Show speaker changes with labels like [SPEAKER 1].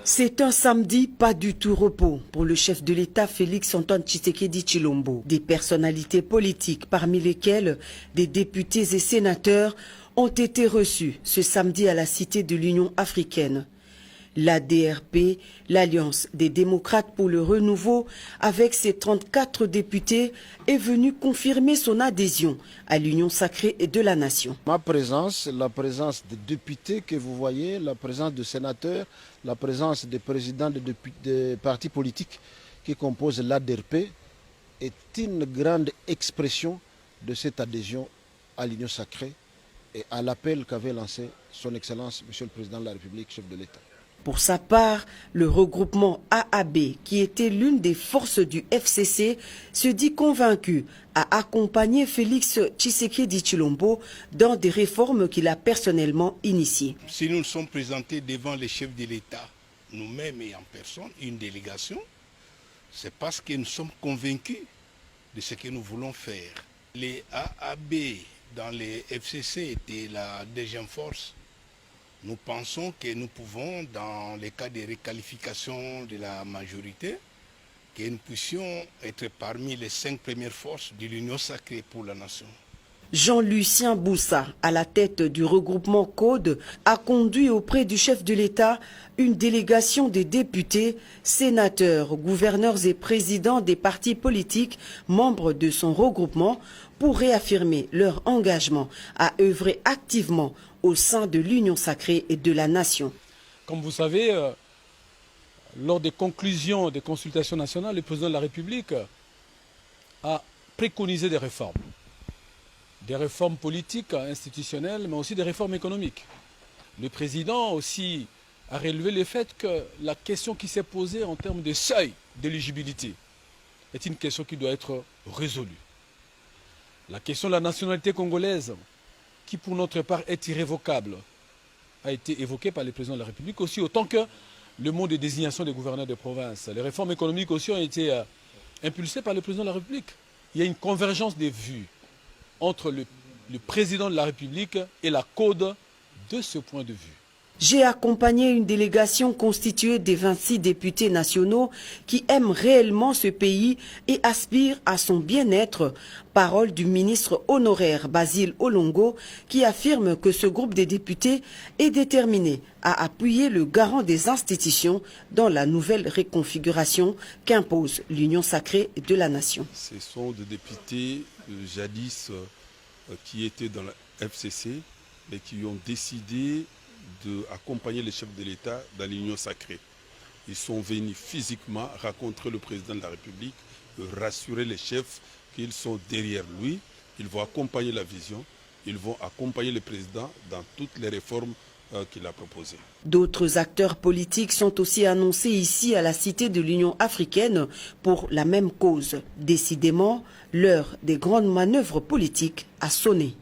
[SPEAKER 1] C'est un samedi pas du tout repos pour le chef de l'État Félix-Antoine Tshisekedi Tshilombo. Des personnalités politiques, parmi lesquelles des députés et sénateurs, ont été reçus ce samedi à la Cité de l'Union africaine. L'ADRP, l'Alliance des démocrates pour le renouveau, avec ses 34 députés, est venue confirmer son adhésion à l'Union sacrée de la nation.
[SPEAKER 2] Ma présence, la présence des députés que vous voyez, la présence de sénateurs, la présence des présidents des partis politiques qui composent l'ADRP est une grande expression de cette adhésion à l'Union sacrée et à l'appel qu'avait lancé son Excellence, Monsieur le Président de la République, chef de l'État.
[SPEAKER 1] Pour sa part, le regroupement AAB, qui était l'une des forces du FCC, se dit convaincu à accompagner Félix Tshisekedi Tshilombo dans des réformes qu'il a personnellement initiées.
[SPEAKER 3] Si nous nous sommes présentés devant les chefs de l'État, nous-mêmes et en personne, une délégation, c'est parce que nous sommes convaincus de ce que nous voulons faire. Les AAB dans les FCC étaient la deuxième force. Nous pensons que nous pouvons, dans les cas de requalification de la majorité, que nous puissions être parmi les 5 premières forces de l'Union sacrée pour la nation.
[SPEAKER 1] Jean-Lucien Boussa, à la tête du regroupement CODE, a conduit auprès du chef de l'État une délégation des députés, sénateurs, gouverneurs et présidents des partis politiques membres de son regroupement pour réaffirmer leur engagement à œuvrer activement au sein de l'Union sacrée et de la nation.
[SPEAKER 4] Comme vous savez, lors des conclusions des consultations nationales, le président de la République a préconisé des réformes. Des réformes politiques, institutionnelles, mais aussi des réformes économiques. Le président aussi a relevé le fait que la question qui s'est posée en termes de seuil d'éligibilité est une question qui doit être résolue. La question de la nationalité congolaise, qui pour notre part est irrévocable, a été évoquée par le président de la République aussi, autant que le mot de désignation des gouverneurs de province. Les réformes économiques aussi ont été impulsées par le président de la République. Il y a une convergence des vues entre le président de la République et la CODE de ce point de vue.
[SPEAKER 1] J'ai accompagné une délégation constituée des 26 députés nationaux qui aiment réellement ce pays et aspirent à son bien-être. Parole du ministre honoraire Basile Olongo qui affirme que ce groupe de députés est déterminé à appuyer le garant des institutions dans la nouvelle réconfiguration qu'impose l'Union sacrée de la nation.
[SPEAKER 5] Ce sont des députés jadis qui étaient dans la FCC et qui ont décidé d'accompagner les chefs de l'État dans l'Union sacrée. Ils sont venus physiquement rencontrer le président de la République, rassurer les chefs qu'ils sont derrière lui, ils vont accompagner la vision, ils vont accompagner le président dans toutes les réformes qu'il a proposées.
[SPEAKER 1] D'autres acteurs politiques sont aussi annoncés ici à la Cité de l'Union africaine pour la même cause. Décidément, l'heure des grandes manœuvres politiques a sonné.